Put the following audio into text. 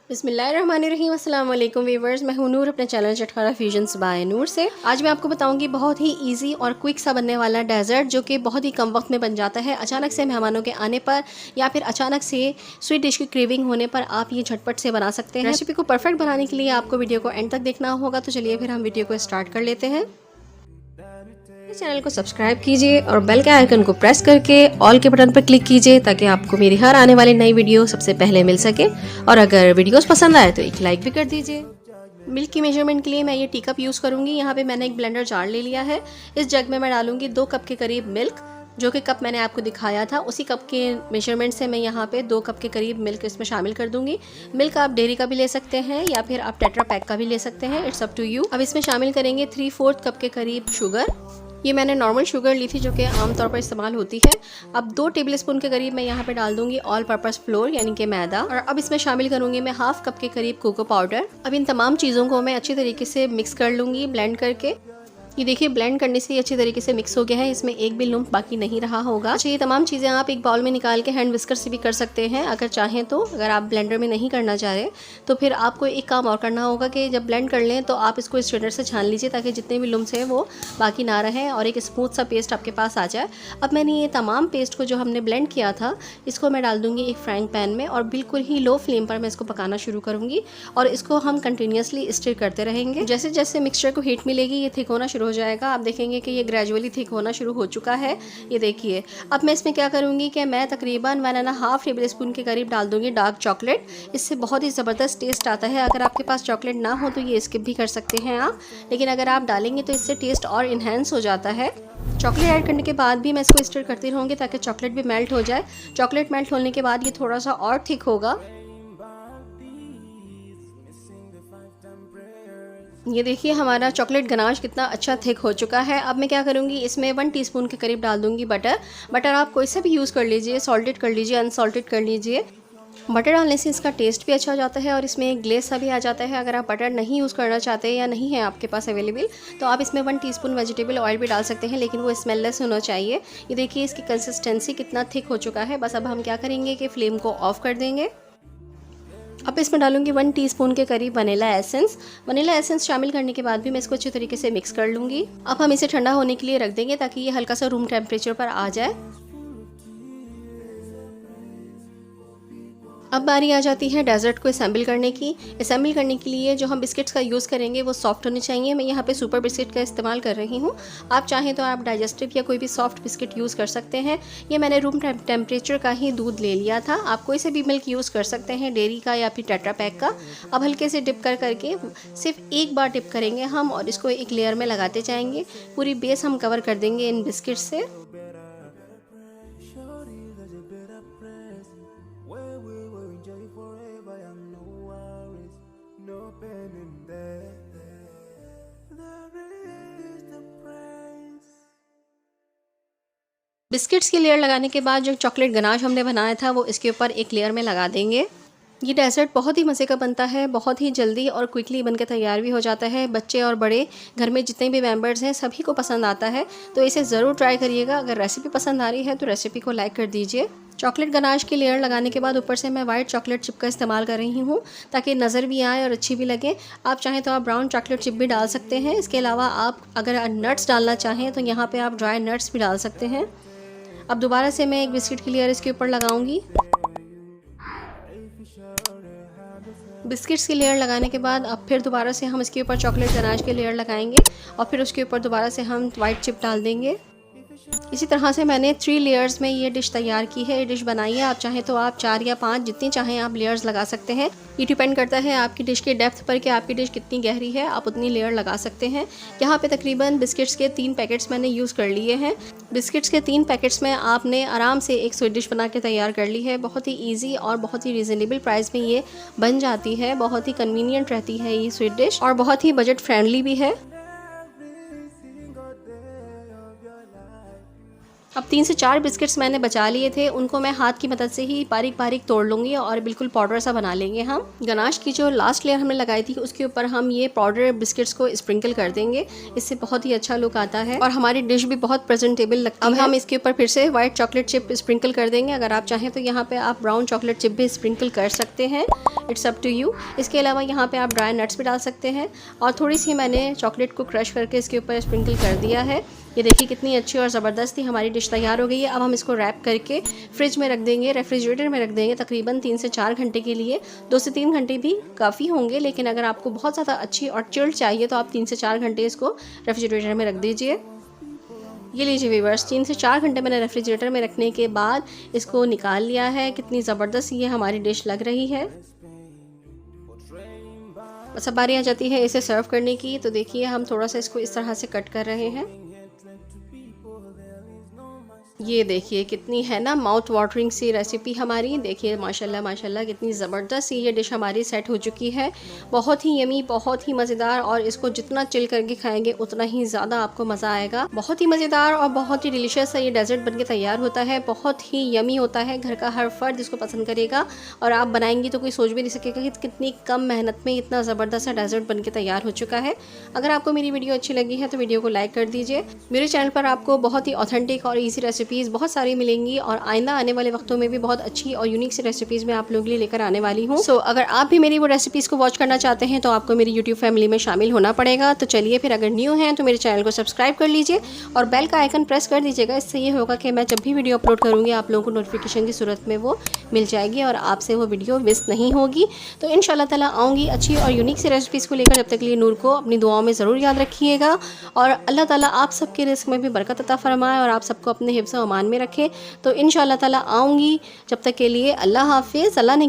बिस्मिल्लाहिर्रहमानिर्रहीम, अस्सलाम वालेकुम वीवर्स। मैं हूं नूर, अपने चैनल चटखारा फ्यूजन्स बाय नूर से। आज मैं आपको बताऊंगी बहुत ही इजी और क्विक सा बनने वाला डेजर्ट जो कि बहुत ही कम वक्त में बन जाता है। अचानक से मेहमानों के आने पर या फिर अचानक से स्वीट डिश की क्रेविंग होने पर आप ये झटपट से बना सकते हैं। रेसिपी को परफेक्ट बनाने के लिए आपको वीडियो को एंड तक देखना होगा। तो चलिए फिर हम वीडियो को स्टार्ट कर लेते हैं। इस चैनल को सब्सक्राइब कीजिए और बेल के आइकन को प्रेस करके ऑल के बटन पर क्लिक कीजिए ताकि आपको मेरी हर आने वाली नई वीडियो सबसे पहले मिल सके। और अगर वीडियोस पसंद आए तो एक लाइक भी कर दीजिए। मिल्क की मेजरमेंट के लिए मैं ये टी कप यूज़ करूँगी। यहाँ पे मैंने एक ब्लेंडर जार ले लिया है। इस जग में मैं डालूंगी 2 कप के करीब मिल्क, जो कि कप मैंने आपको दिखाया था उसी कप के मेजरमेंट से मैं यहाँ पे 2 कप के करीब मिल्क इसमें शामिल कर दूंगी। मिल्क आप डेयरी का भी ले सकते हैं या फिर आप टेट्रा पैक का भी ले सकते हैं, इट्स अप टू यू। अब इसमें शामिल करेंगे 3/4 कप के करीब शुगर। ये मैंने नॉर्मल शुगर ली थी जो कि आमतौर पर इस्तेमाल होती है। अब 2 टेबलस्पून के करीब मैं यहाँ पे डाल दूंगी ऑल पर्पस फ्लोर यानी कि मैदा। और अब इसमें शामिल करूंगी मैं 1/2 कप के करीब कोको पाउडर। अब इन तमाम चीज़ों को मैं अच्छी तरीके से मिक्स कर लूँगी ब्लेंड करके। ये देखिए ब्लेंड करने से ये अच्छी तरीके से मिक्स हो गया है, इसमें एक भी लुम्प बाकी नहीं रहा होगा। अच्छा, ये तमाम चीज़ें आप एक बाउल में निकाल के हैंड विस्कर से भी कर सकते हैं अगर चाहें तो। अगर आप ब्लेंडर में नहीं करना चाह रहे तो फिर आपको एक काम और करना होगा कि जब ब्लेंड कर लें तो आप इसको स्ट्रेनर से छान लीजिए ताकि जितने भी लुम्प्स हैं वो बाकी ना रहें और एक स्मूथ सा पेस्ट आपके पास आ जाए। अब मैंने ये तमाम पेस्ट को जो हमने ब्लेंड किया था इसको मैं डाल दूँगी एक फ्राइंग पैन में और बिल्कुल ही लो फ्लेम पर मैं इसको पकाना शुरू करूँगी। और इसको हम कंटिन्यूसली स्टिर करते रहेंगे। जैसे जैसे मिक्सचर को हीट मिलेगी ये थिक होना शुरू हो जाएगा। आप देखेंगे कि ये ग्रेजुअली थिक होना शुरू हो चुका है। ये देखिए अब मैं इसमें क्या करूँगी कि मैं तकरीबन 1.5 टेबलस्पून के करीब डाल दूँगी डार्क चॉकलेट। इससे बहुत ही ज़बरदस्त टेस्ट आता है। अगर आपके पास चॉकलेट ना हो तो ये स्किप भी कर सकते हैं आप, लेकिन अगर आप डालेंगे तो इससे टेस्ट और इन्हेंस हो जाता है। चॉकलेट ऐड करने के बाद भी मैं इसको स्टिर करती रहूँगी ताकि चॉकलेट भी मेल्ट हो जाए। चॉकलेट मेल्ट होने के बाद ये थोड़ा सा और थिक होगा। ये देखिए हमारा चॉकलेट गनाश कितना अच्छा थिक हो चुका है। अब मैं क्या करूँगी इसमें 1 टीस्पून के करीब डाल दूँगी बटर। बटर आप कोई सा भी यूज़ कर लीजिए, सॉल्टेड कर लीजिए, अनसॉल्टेड कर लीजिए। बटर डालने से इसका टेस्ट भी अच्छा हो जाता है और इसमें एक ग्लेज सा भी आ जाता है। अगर आप बटर नहीं यूज़ करना चाहते या नहीं है आपके पास अवेलेबल तो आप इसमें 1 टीस्पून वेजिटेबल ऑयल भी डाल सकते हैं, लेकिन वो स्मेललेस होना चाहिए। ये देखिए इसकी कंसिस्टेंसी कितना थिक हो चुका है। बस अब हम क्या करेंगे कि फ्लेम को ऑफ कर देंगे। अब इसमें डालूंगी 1 टीस्पून के करीब वनीला एसेंस। वनीला एसेंस शामिल करने के बाद भी मैं इसको अच्छी तरीके से मिक्स कर लूँगी। अब हम इसे ठंडा होने के लिए रख देंगे ताकि ये हल्का सा रूम टेम्परेचर पर आ जाए। अब बारी आ जाती है डेजर्ट को असेंबल करने की। असेंबल करने के लिए जो हम बिस्किट्स का यूज़ करेंगे वो सॉफ्ट होने चाहिए। मैं यहाँ पे सुपर बिस्किट का इस्तेमाल कर रही हूँ। आप चाहें तो आप डाइजेस्टिव या कोई भी सॉफ्ट बिस्किट यूज़ कर सकते हैं। ये मैंने रूम टेम्परेचर का ही दूध ले लिया था। आप कोई से भी मिल्क यूज़ कर सकते हैं, डेयरी का या फिर टेट्रा पैक का। अब हल्के से डिप करके सिर्फ एक बार डिप करेंगे हम और इसको एक लेयर में लगाते जाएंगे। पूरी बेस हम कवर कर देंगे इन बिस्किट से। बिस्किट्स की लेयर लगाने के बाद जो चॉकलेट गनाश हमने बनाया था वो इसके ऊपर एक लेयर में लगा देंगे। ये डेजर्ट बहुत ही मज़े का बनता है, बहुत ही जल्दी और क्विकली बनकर तैयार भी हो जाता है। बच्चे और बड़े घर में जितने भी मेंबर्स हैं सभी को पसंद आता है, तो इसे ज़रूर ट्राई करिएगा। अगर रेसिपी पसंद आ रही है तो रेसिपी को लाइक कर दीजिए। चॉकलेट गनाश की लेयर लगाने के बाद ऊपर से मैं वाइट चॉकलेट चिप का इस्तेमाल कर रही हूँ ताकि नज़र भी आए और अच्छी भी लगे। आप चाहें तो आप ब्राउन चॉकलेट चिप भी डाल सकते हैं। इसके अलावा आप अगर नट्स डालना चाहें तो यहाँ पर आप ड्राई नट्स भी डाल सकते हैं। अब दोबारा से मैं एक बिस्किट की लेयर इसके ऊपर लगाऊंगी। बिस्किट्स की लेयर लगाने के बाद अब फिर दोबारा से हम इसके ऊपर चॉकलेट गनाश की लेयर लगाएंगे और फिर उसके ऊपर दोबारा से हम वाइट चिप डाल देंगे। इसी तरह से मैंने 3 लेयर्स में ये डिश तैयार की है, ये डिश बनाई है। आप चाहें तो आप 4 या 5 जितनी चाहें आप लेयर्स लगा सकते हैं। ये डिपेंड करता है आपकी डिश के डेप्थ पर कि आपकी डिश कितनी गहरी है, आप उतनी लेयर लगा सकते हैं। यहाँ पे तकरीबन बिस्किट्स के 3 पैकेट्स मैंने यूज़ कर लिए हैं। बिस्किट्स के 3 पैकेट्स में आपने आराम से एक स्वीट डिश बना के तैयार कर ली है। बहुत ही ईजी और बहुत ही रीज़नेबल प्राइस में ये बन जाती है। बहुत ही कन्वीनियंट रहती है ये स्वीट डिश और बहुत ही बजट फ्रेंडली भी है। अब 3 से 4 बिस्किट्स मैंने बचा लिए थे, उनको मैं हाथ की मदद से ही बारीक बारीक तोड़ लूँगी और बिल्कुल पाउडर सा बना लेंगे हम। गनाश की जो लास्ट लेयर हमने लगाई थी उसके ऊपर हम ये पाउडर बिस्किट्स को स्प्रिंकल कर देंगे, इससे बहुत ही अच्छा लुक आता है और हमारी डिश भी बहुत प्रेजेंटेबल लगती है। अब हम इसके ऊपर फिर से व्हाइट चॉकलेट चिप स्प्रिंकल कर देंगे। अगर आप चाहें तो यहाँ पे आप ब्राउन चॉकलेट चिप भी स्प्रिंकल कर सकते हैं, इट्स अप टू यू। इसके अलावा यहाँ पे आप ड्राई नट्स भी डाल सकते हैं और थोड़ी सी मैंने चॉकलेट को क्रश करके इसके ऊपर स्प्रिंकल कर दिया है। ये देखिए कितनी अच्छी और ज़बरदस्त ही हमारी डिश तैयार हो गई है। अब हम इसको रैप करके फ्रिज में रख देंगे, रेफ्रिजरेटर में रख देंगे तकरीबन 3 से 4 घंटे के लिए। 2 से 3 घंटे भी काफ़ी होंगे, लेकिन अगर आपको बहुत ज़्यादा अच्छी और चिल्ड चाहिए तो आप 3 से 4 घंटे इसको रेफ्रिजरेटर में रख दीजिए। ये लीजिए व्यूअर्स, 3 से 4 घंटे मैंने रेफ्रिजरेटर में रखने के बाद इसको निकाल लिया है। कितनी ज़बरदस्त ये हमारी डिश लग रही है। बस अब बारी आ जाती है इसे सर्व करने की। तो देखिए हम थोड़ा सा इसको इस तरह से कट कर रहे हैं। ये देखिए कितनी है ना माउथ वाटरिंग सी रेसिपी हमारी। देखिए माशाल्लाह माशाल्लाह कितनी ज़बरदस्त ये डिश हमारी सेट हो चुकी है। बहुत ही यमी, बहुत ही मज़ेदार, और इसको जितना चिल करके खाएंगे उतना ही ज़्यादा आपको मज़ा आएगा। बहुत ही मज़ेदार और बहुत ही डिलीशियस है ये डेजर्ट बनके तैयार होता है। बहुत ही यमी होता है, घर का हर फर्द इसको पसंद करेगा और आप बनाएंगी तो कोई सोच भी नहीं सकेगा कि कितनी कम मेहनत में इतना ज़बरदस्त डेजर्ट बनके तैयार हो चुका है। अगर आपको मेरी वीडियो अच्छी लगी है तो वीडियो को लाइक कर दीजिए। मेरे चैनल पर आपको बहुत ही ऑथेंटिक और ईजी रेसिपीज़ बहुत सारी मिलेंगी और आइंदा आने वाले वक्तों में भी बहुत अच्छी और यूनिक सी रेसिपीज़ मैं आप लोगों के लिए लेकर आने वाली हूँ। सो अगर आप भी मेरी वो रेसिपीज़ को वॉच करना चाहते हैं तो आपको मेरी यूट्यूब फैमिली में शामिल होना पड़ेगा। तो चलिए फिर, अगर न्यू हैं तो मेरे चैनल को सब्सक्राइब कर लीजिए और बेल का आइकन प्रेस कर दीजिएगा। इससे ये होगा कि मैं जब भी वीडियो अपलोड करूँगी आप लोगों को नोटिफिकेशन की सूरत में वो मिल जाएगी और आपसे वो वीडियो मिस नहीं होगी। तो इंशाल्लाह ताला आऊँगी अच्छी और यूनिक सी रेसिपीज़ को लेकर। जब तक के लिए नूर को अपनी दुआओं में ज़रूर याद रखिएगा और अल्लाह ताला आप सबके रिस्क में भी बरकत अता फरमाए और आप सबको अपने हिफ्ज़ व अमान में रखे। तो इंशाल्लाह ताला आऊँगी। जब तक के लिए अल्लाह हाफिज़। अल्लाह ने